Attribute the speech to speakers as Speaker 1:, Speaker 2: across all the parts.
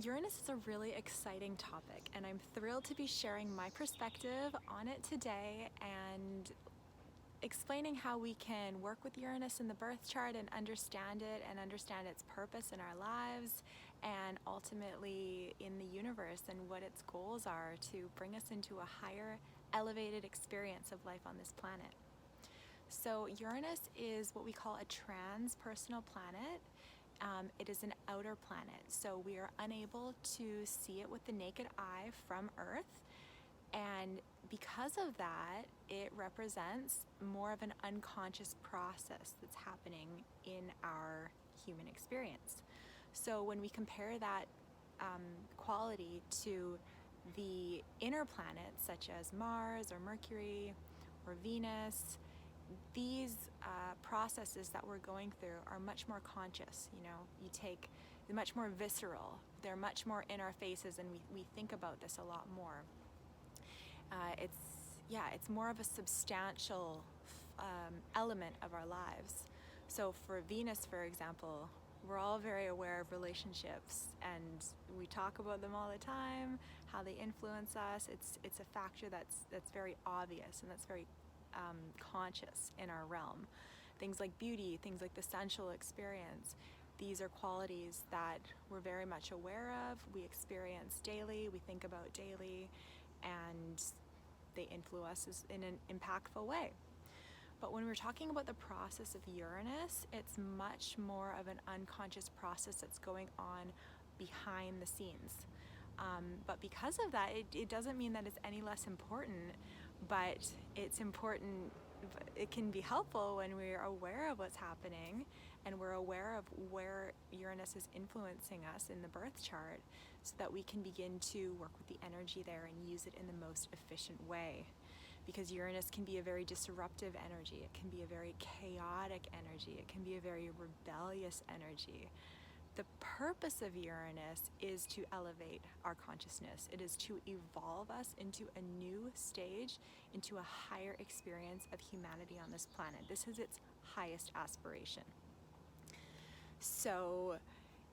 Speaker 1: Uranus is a really exciting topic, and I'm thrilled to be sharing my perspective on it today and explaining how we can work with Uranus in the birth chart and understand it and understand its purpose in our lives and ultimately in the universe and what its goals are to bring us into a higher elevated experience of life on this planet. So Uranus is what we call a transpersonal planet. It is an outer planet, so we are unable to see it with the naked eye from Earth. And because of that, it represents more of an unconscious process that's happening in our human experience. So when we compare that quality to the inner planets, such as Mars or Mercury or Venus, these processes that we're going through are much more conscious. They're much more visceral. They're much more in our faces, and we think about this a lot more. It's more of a substantial element of our lives. So for Venus, for example, we're all very aware of relationships, and we talk about them all the time, how they influence us. It's a factor that's very obvious and that's very conscious in our realm. Things like beauty, things like the sensual experience, these are qualities that we're very much aware of, we experience daily, we think about daily, and they influence us in an impactful way. But when we're talking about the process of Uranus, it's much more of an unconscious process that's going on behind the scenes. But because of that, it doesn't mean that it's any less important, but it's important. It can be helpful when we're aware of what's happening and we're aware of where Uranus is influencing us in the birth chart, so that we can begin to work with the energy there and use it in the most efficient way. Because Uranus can be a very disruptive energy, it can be a very chaotic energy, it can be a very rebellious energy. The purpose of Uranus is to elevate our consciousness. It is to evolve us into a new stage, into a higher experience of humanity on this planet. This is its highest aspiration. So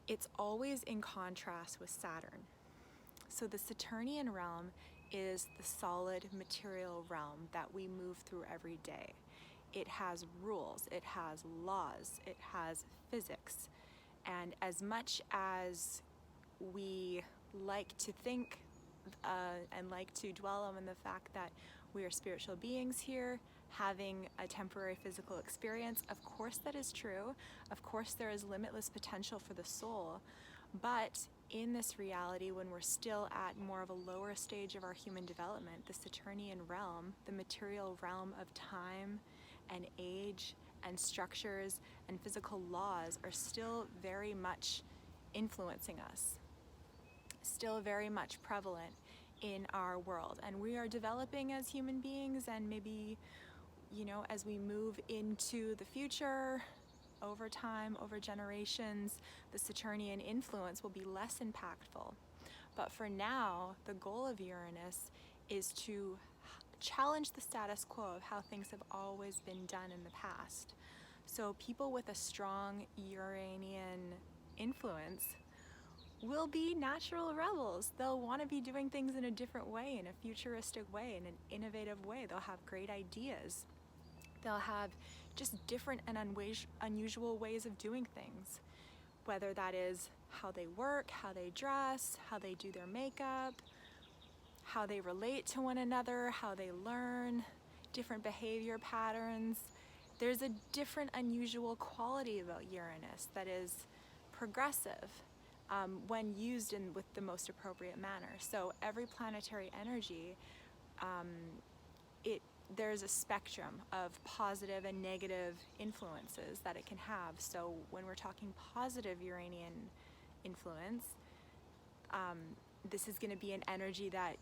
Speaker 1: it's always in contrast with Saturn. So the Saturnian realm is the solid material realm that we move through every day. It has rules, it has laws, it has physics. And as much as we like to think and like to dwell on the fact that we are spiritual beings here, having a temporary physical experience, of course that is true. Of course there is limitless potential for the soul. But in this reality, when we're still at more of a lower stage of our human development, the Saturnian realm, the material realm of time and age and structures and physical laws, are still very much influencing us, still very much prevalent in our world. And we are developing as human beings, and maybe, as we move into the future, over time, over generations, the Saturnian influence will be less impactful. But for now, the goal of Uranus is to challenge the status quo of how things have always been done in the past. So people with a strong Uranian influence will be natural rebels. They'll want to be doing things in a different way, in a futuristic way, in an innovative way. They'll have great ideas. They'll have just different and unusual ways of doing things, whether that is how they work, how they dress, how they do their makeup, how they relate to one another, how they learn, different behavior patterns. There's a different unusual quality about Uranus that is progressive when used with the most appropriate manner. So every planetary energy, there's a spectrum of positive and negative influences that it can have. So when we're talking positive Uranian influence, this is going to be an energy that,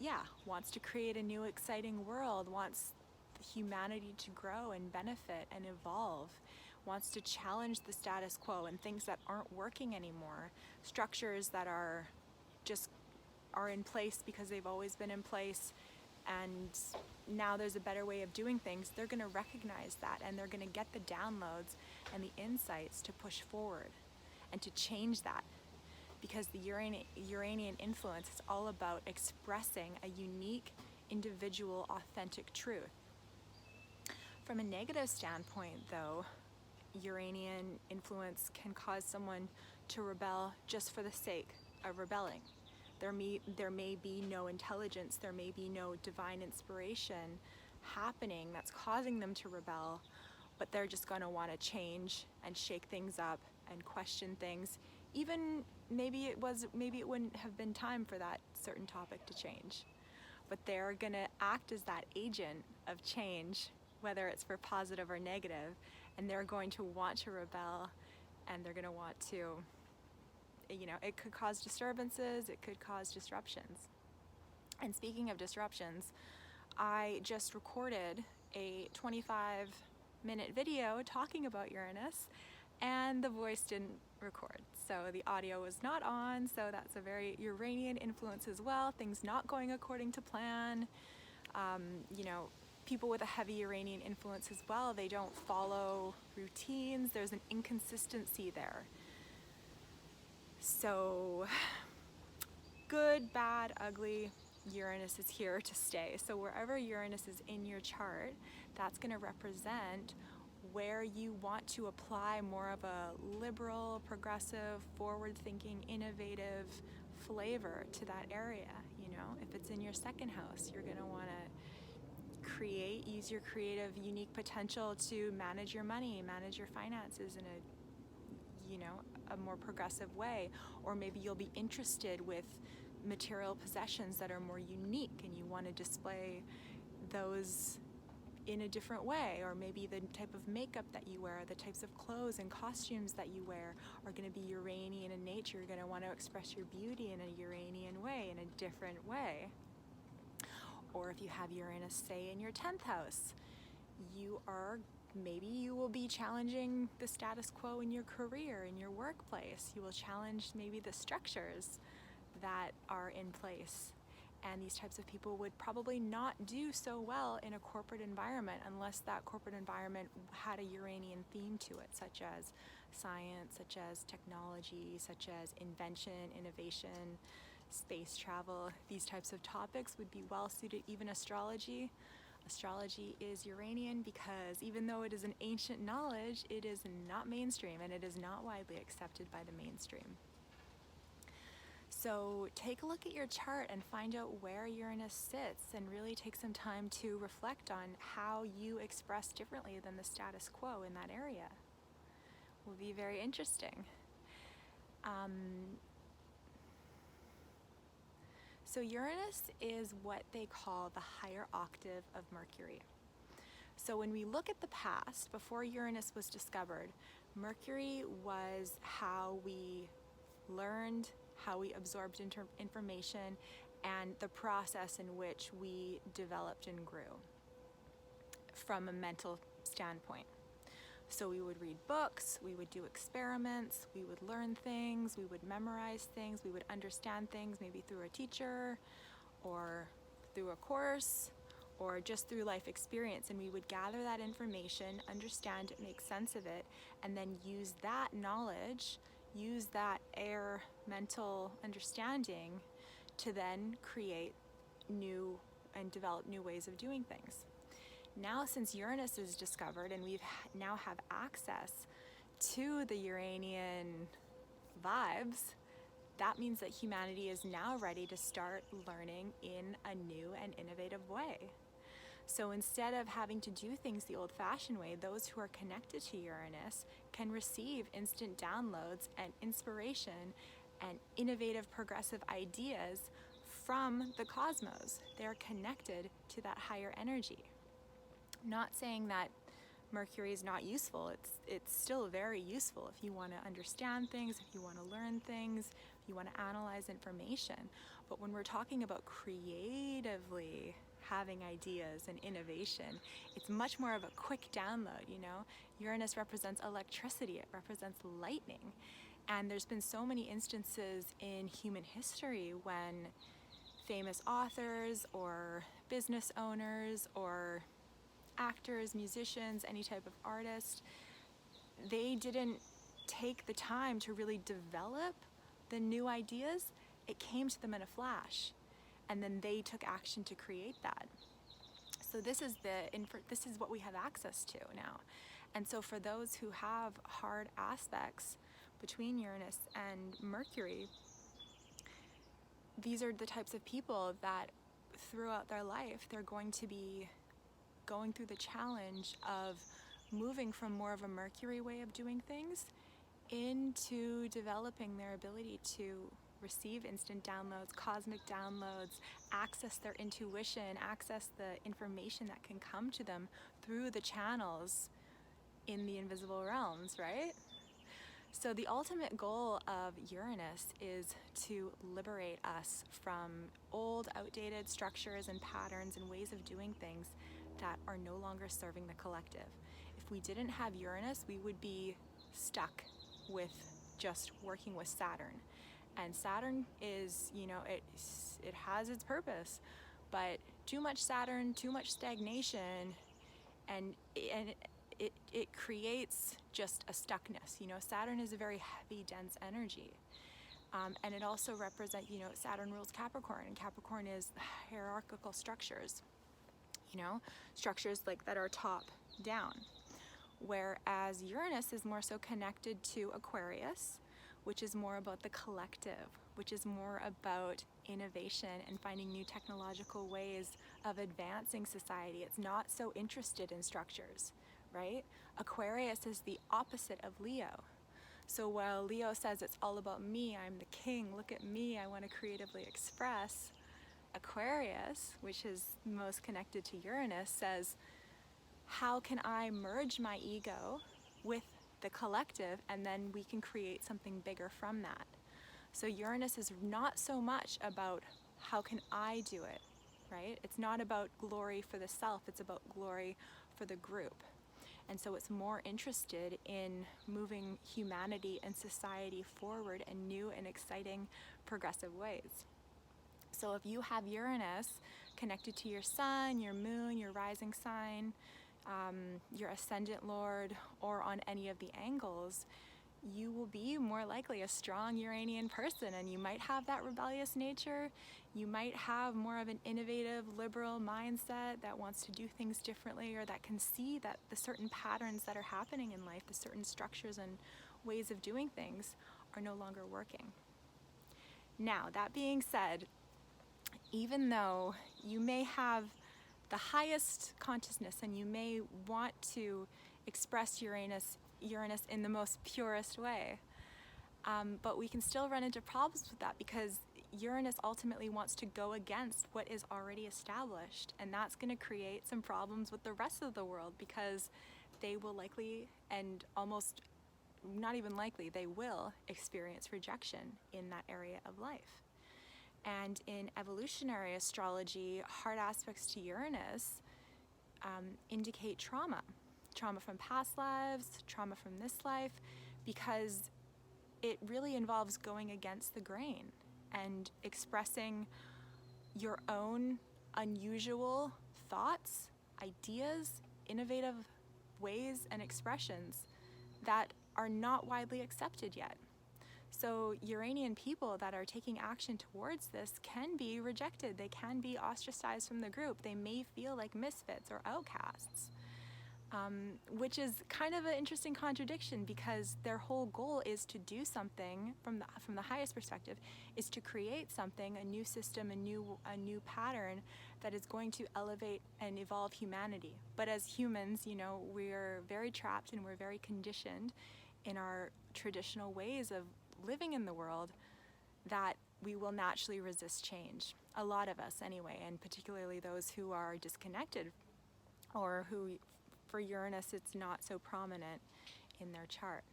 Speaker 1: wants to create a new exciting world, wants humanity to grow and benefit and evolve, wants to challenge the status quo and things that aren't working anymore, structures that are in place because they've always been in place, and now there's a better way of doing things. They're going to recognize that, and they're going to get the downloads and the insights to push forward and to change that. because the Uranian influence is all about expressing a unique, individual, authentic truth. From a negative standpoint, though, Uranian influence can cause someone to rebel just for the sake of rebelling. There may be no intelligence, there may be no divine inspiration happening that's causing them to rebel, but they're just going to want to change and shake things up and question things. Even maybe it wouldn't have been time for that certain topic to change, but they're going to act as that agent of change, whether it's for positive or negative, and they're going to want to rebel, and they're going to want to, it could cause disturbances, it could cause disruptions. And speaking of disruptions, I just recorded a 25-minute video talking about Uranus, and the voice didn't record. So the audio was not on, so that's a very Uranian influence as well. Things not going according to plan. People with a heavy Uranian influence as well, they don't follow routines. There's an inconsistency there. So good, bad, ugly, Uranus is here to stay. So wherever Uranus is in your chart, that's going to represent where you want to apply more of a liberal, progressive, forward-thinking, innovative flavor to that area. If it's in your second house, you're going to want to use your creative, unique potential to manage your money, manage your finances in a more progressive way. Or maybe you'll be interested with material possessions that are more unique and you want to display those in a different way. Or maybe the type of makeup that you wear, the types of clothes and costumes that you wear are going to be Uranian in nature. You're going to want to express your beauty in a Uranian way, in a different way. Or if you have Uranus, say, in your 10th house, maybe you will be challenging the status quo in your career, in your workplace. You will challenge maybe the structures that are in place. And these types of people would probably not do so well in a corporate environment unless that corporate environment had a Uranian theme to it, such as science, such as technology, such as invention, innovation, space travel. These types of topics would be well suited. Even astrology. Astrology is Uranian because even though it is an ancient knowledge, it is not mainstream and it is not widely accepted by the mainstream. So take a look at your chart and find out where Uranus sits and really take some time to reflect on how you express differently than the status quo in that area. Will be very interesting. So Uranus is what they call the higher octave of Mercury. So when we look at the past, before Uranus was discovered, Mercury was how we learned, how we absorbed information, and the process in which we developed and grew from a mental standpoint. So we would read books, we would do experiments, we would learn things, we would memorize things, we would understand things maybe through a teacher or through a course or just through life experience, and we would gather that information, understand it, make sense of it, and then use that knowledge, use that mental understanding to then create new and develop new ways of doing things. Now, since Uranus is discovered and we now have access to the Uranian vibes, that means that humanity is now ready to start learning in a new and innovative way. So instead of having to do things the old-fashioned way, those who are connected to Uranus can receive instant downloads and inspiration and innovative progressive ideas from the cosmos. They're connected to that higher energy. Not saying that Mercury is not useful. It's still very useful if you want to understand things, if you want to learn things, if you want to analyze information. But when we're talking about creatively having ideas and innovation, it's much more of a quick download, Uranus represents electricity, it represents lightning. And there's been so many instances in human history when famous authors or business owners or actors, musicians, any type of artist, they didn't take the time to really develop the new ideas, it came to them in a flash, and then they took action to create that. So this is what we have access to now. And so for those who have hard aspects between Uranus and Mercury, these are the types of people that throughout their life, they're going to be going through the challenge of moving from more of a Mercury way of doing things into developing their ability to receive instant downloads, cosmic downloads, access their intuition, access the information that can come to them through the channels in the invisible realms, right? So the ultimate goal of Uranus is to liberate us from old, outdated structures and patterns and ways of doing things that are no longer serving the collective. If we didn't have Uranus, we would be stuck with just working with Saturn. And Saturn is, it has its purpose, but too much Saturn, too much stagnation, and it creates just a stuckness. Saturn is a very heavy, dense energy. And it also represents, Saturn rules Capricorn, and Capricorn is hierarchical structures, structures like that are top down. Whereas Uranus is more so connected to Aquarius, which is more about the collective, which is more about innovation and finding new technological ways of advancing society. It's not so interested in structures, right? Aquarius is the opposite of Leo. So while Leo says it's all about me, I'm the king, look at me, I want to creatively express, Aquarius, which is most connected to Uranus, says, how can I merge my ego with the collective, and then we can create something bigger from that. So Uranus is not so much about how can I do it, right? It's not about glory for the self, it's about glory for the group. And so it's more interested in moving humanity and society forward in new and exciting progressive ways. So if you have Uranus connected to your sun, your moon, your rising sign, your ascendant lord, or on any of the angles, you will be more likely a strong Uranian person, and you might have that rebellious nature. You might have more of an innovative, liberal mindset that wants to do things differently, or that can see that the certain patterns that are happening in life, the certain structures and ways of doing things are no longer working. Now, that being said, even though you may have the highest consciousness and you may want to express Uranus in the most purest way, but we can still run into problems with that, because Uranus ultimately wants to go against what is already established, and that's going to create some problems with the rest of the world, because they will likely, and almost not even likely, they will experience rejection in that area of life. And in evolutionary astrology, hard aspects to Uranus indicate trauma from past lives, trauma from this life, because it really involves going against the grain and expressing your own unusual thoughts, ideas, innovative ways and expressions that are not widely accepted yet. So Uranian people that are taking action towards this can be rejected. They can be ostracized from the group. They may feel like misfits or outcasts, which is kind of an interesting contradiction, because their whole goal is to do something from the highest perspective, is to create something, a new system, a new pattern that is going to elevate and evolve humanity. But as humans, we're very trapped and we're very conditioned in our traditional ways of living in the world, that we will naturally resist change. A lot of us anyway, and particularly those who are disconnected, or who, for Uranus, it's not so prominent in their chart.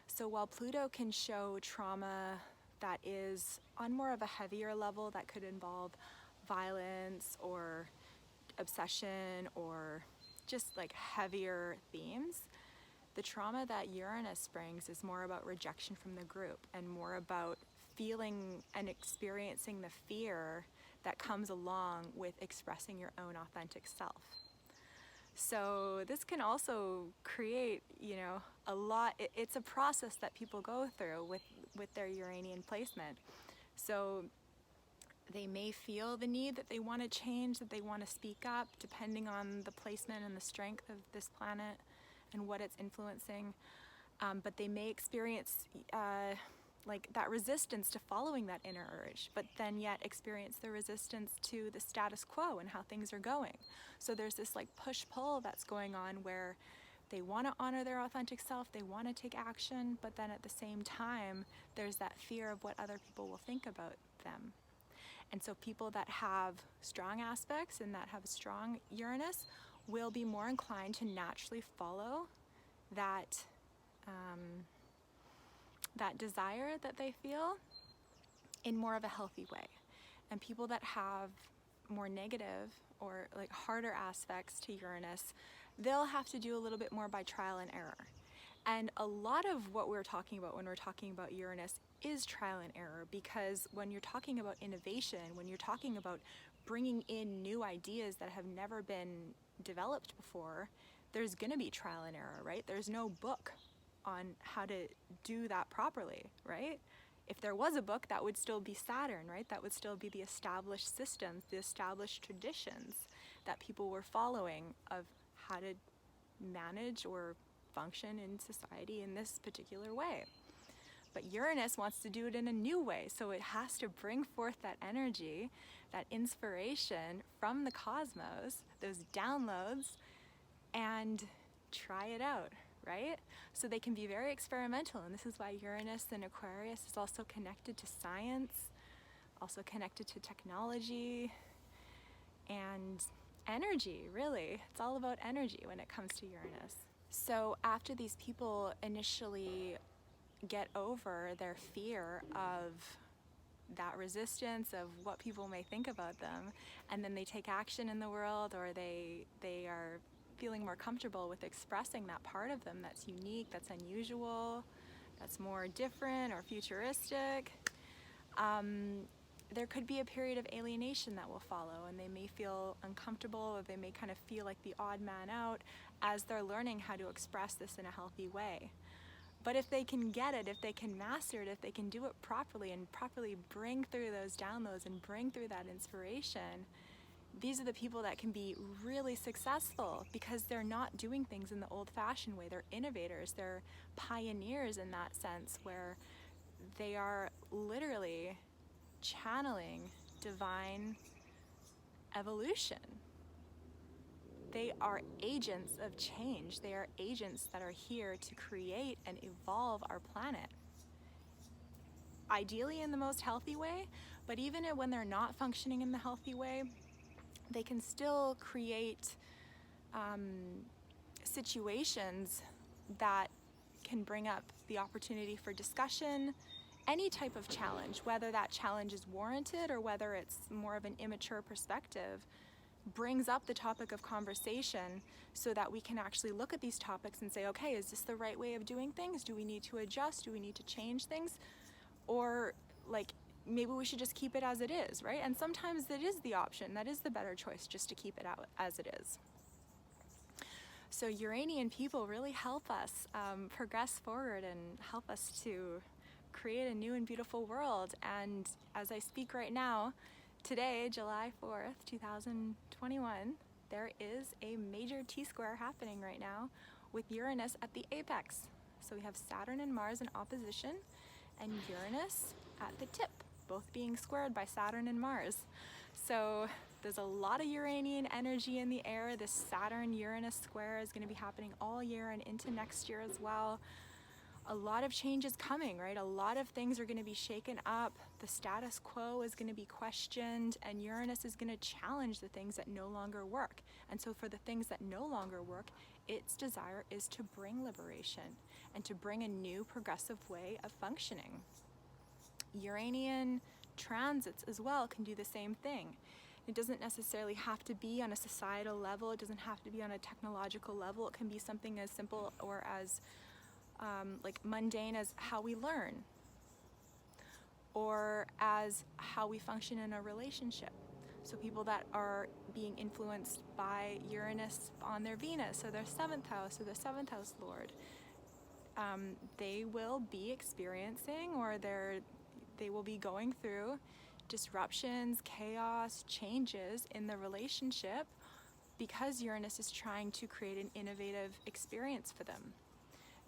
Speaker 1: So while Pluto can show trauma that is on more of a heavier level, that could involve violence or obsession or just like heavier themes, the trauma that Uranus brings is more about rejection from the group, and more about feeling and experiencing the fear that comes along with expressing your own authentic self. So this can also create, a lot, it's a process that people go through with their Uranian placement. So they may feel the need that they want to change, that they want to speak up, depending on the placement and the strength of this planet and what it's influencing. But they may experience like that resistance to following that inner urge, but then yet experience the resistance to the status quo and how things are going. So there's this like push-pull that's going on where they want to honor their authentic self, they want to take action, but then at the same time, there's that fear of what other people will think about them. And so people that have strong aspects and that have a strong Uranus will be more inclined to naturally follow that that desire that they feel in more of a healthy way. And people that have more negative or like harder aspects to Uranus, they'll have to do a little bit more by trial and error. And a lot of what we're talking about when we're talking about Uranus is trial and error, because when you're talking about innovation, when you're talking about bringing in new ideas that have never been developed before, there's going to be trial and error, right? There's no book on how to do that properly, right? If there was a book, that would still be Saturn, right? That would still be the established systems, the established traditions that people were following of how to manage or function in society in this particular way. But Uranus wants to do it in a new way, so it has to bring forth that energy, that inspiration from the cosmos, those downloads, and try it out, right? So they can be very experimental, and this is why Uranus in Aquarius is also connected to science, also connected to technology, and energy, really. It's all about energy when it comes to Uranus. So after these people initially get over their fear of that resistance of what people may think about them, and then they take action in the world, or they are feeling more comfortable with expressing that part of them that's unique, that's unusual, that's more different or futuristic, there could be a period of alienation that will follow, and they may feel uncomfortable, or they may kind of feel like the odd man out as they're learning how to express this in a healthy way. But if they can get it, if they can master it, if they can do it properly and properly bring through those downloads and bring through that inspiration, these are the people that can be really successful, because they're not doing things in the old-fashioned way. They're innovators, they're pioneers in that sense, where they are literally channeling divine evolution. They are agents of change. They are agents that are here to create and evolve our planet. Ideally in the most healthy way, but even when they're not functioning in the healthy way, they can still create situations that can bring up the opportunity for discussion, any type of challenge, whether that challenge is warranted or whether it's more of an immature perspective, brings up the topic of conversation so that we can actually look at these topics and say, okay, is this the right way of doing things? Do we need to adjust? Do we need to change things? Or like, maybe we should just keep it as it is, right? And sometimes that is the option, that is the better choice, just to keep it out as it is. So Uranian people really help us progress forward and help us to create a new and beautiful world. And as I speak right now, today, July 4th, 2021, there is a major T-square happening right now with Uranus at the apex. So we have Saturn and Mars in opposition, and Uranus at the tip, both being squared by Saturn and Mars. So there's a lot of Uranian energy in the air. This Saturn-Uranus square is going to be happening all year and into next year as well. A lot of change is coming, right? A lot of things are going to be shaken up. The status quo is going to be questioned, and Uranus is going to challenge the things that no longer work. And so for the things that no longer work, its desire is to bring liberation and to bring a new progressive way of functioning. Uranian transits as well can do the same thing. It doesn't necessarily have to be on a societal level. It doesn't have to be on a technological level. It can be something as simple or as like mundane as how we learn, or as how we function in a relationship. So people that are being influenced by Uranus on their Venus, or their 7th house, or their 7th house lord, they will be experiencing, or they will be going through disruptions, chaos, changes in the relationship, because Uranus is trying to create an innovative experience for them.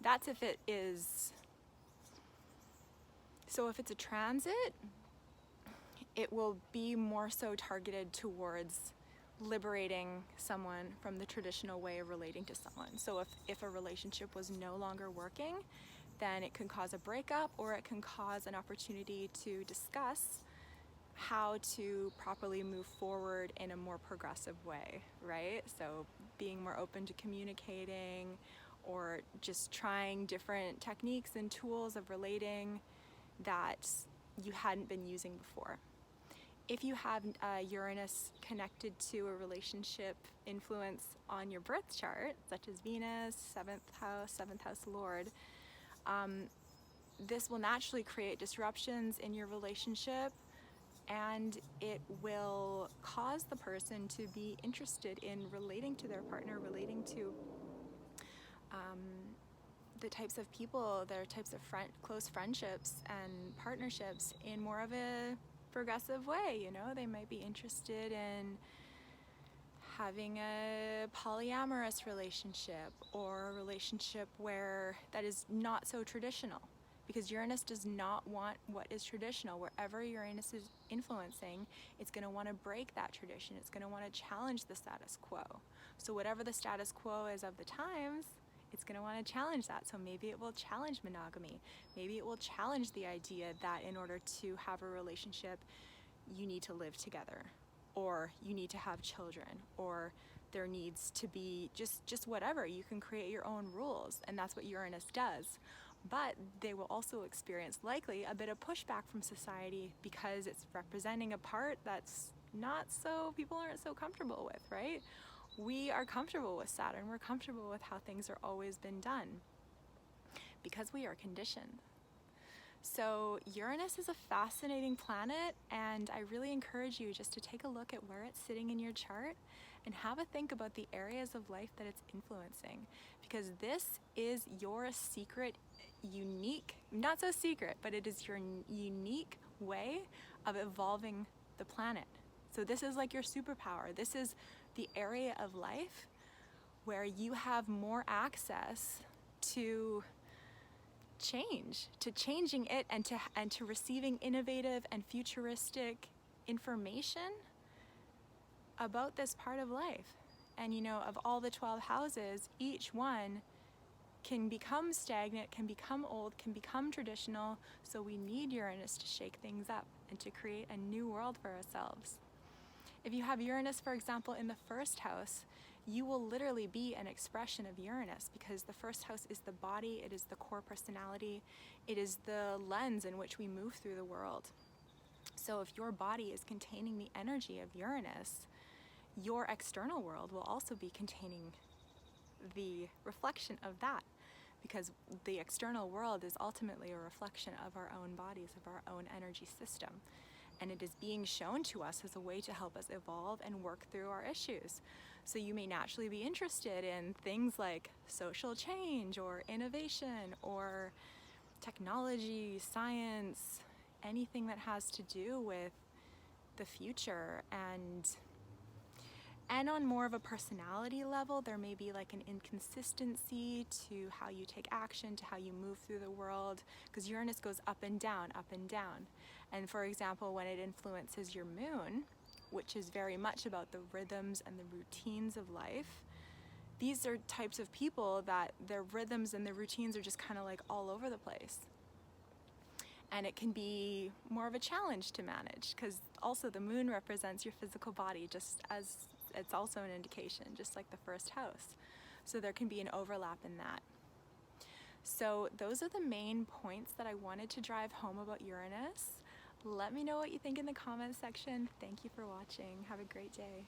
Speaker 1: That's if it is. So if it's a transit, it will be more so targeted towards liberating someone from the traditional way of relating to someone. So if a relationship was no longer working, then it can cause a breakup, or it can cause an opportunity to discuss how to properly move forward in a more progressive way, right? So being more open to communicating, or just trying different techniques and tools of relating that you hadn't been using before. If you have Uranus connected to a relationship influence on your birth chart, such as Venus, 7th house Lord, this will naturally create disruptions in your relationship, and it will cause the person to be interested in relating to their partner, relating to the types of people, their types of close friendships and partnerships in more of a progressive way. You know, they might be interested in having a polyamorous relationship, or a relationship where that is not so traditional, because Uranus does not want what is traditional. Wherever Uranus is influencing, it's going to want to break that tradition. It's going to want to challenge the status quo. So whatever the status quo is of the times, it's going to want to challenge that. So maybe it will challenge monogamy. Maybe it will challenge the idea that in order to have a relationship, you need to live together, or you need to have children, or there needs to be just whatever. You can create your own rules, and that's what Uranus does. But they will also experience likely a bit of pushback from society, because it's representing a part that's not so, people aren't so comfortable with, right? We are comfortable with Saturn. We're comfortable with how things are always been done, because we are conditioned. So Uranus is a fascinating planet, and I really encourage you just to take a look at where it's sitting in your chart and have a think about the areas of life that it's influencing, because this is your secret, unique, not so secret, but it is your unique way of evolving the planet. So this is like your superpower. This is the area of life where you have more access to changing it, and to receiving innovative and futuristic information about this part of life. And you know, of all the 12 houses, each one can become stagnant, can become old, can become traditional. So we need Uranus to shake things up and to create a new world for ourselves. If you have Uranus, for example, in the first house, you will literally be an expression of Uranus, because the first house is the body, it is the core personality, it is the lens in which we move through the world. So if your body is containing the energy of Uranus, your external world will also be containing the reflection of that, because the external world is ultimately a reflection of our own bodies, of our own energy system. And it is being shown to us as a way to help us evolve and work through our issues. So you may naturally be interested in things like social change, or innovation, or technology, science, anything that has to do with the future. And on more of a personality level, there may be like an inconsistency to how you take action, to how you move through the world, because Uranus goes up and down, up and down. And for example, when it influences your moon, which is very much about the rhythms and the routines of life, these are types of people that their rhythms and their routines are just kind of like all over the place. And it can be more of a challenge to manage, because also the moon represents your physical body, just as it's also an indication, just like the first house. So there can be an overlap in that. So those are the main points that I wanted to drive home about Uranus. Let me know what you think in the comments section. Thank you for watching. Have a great day.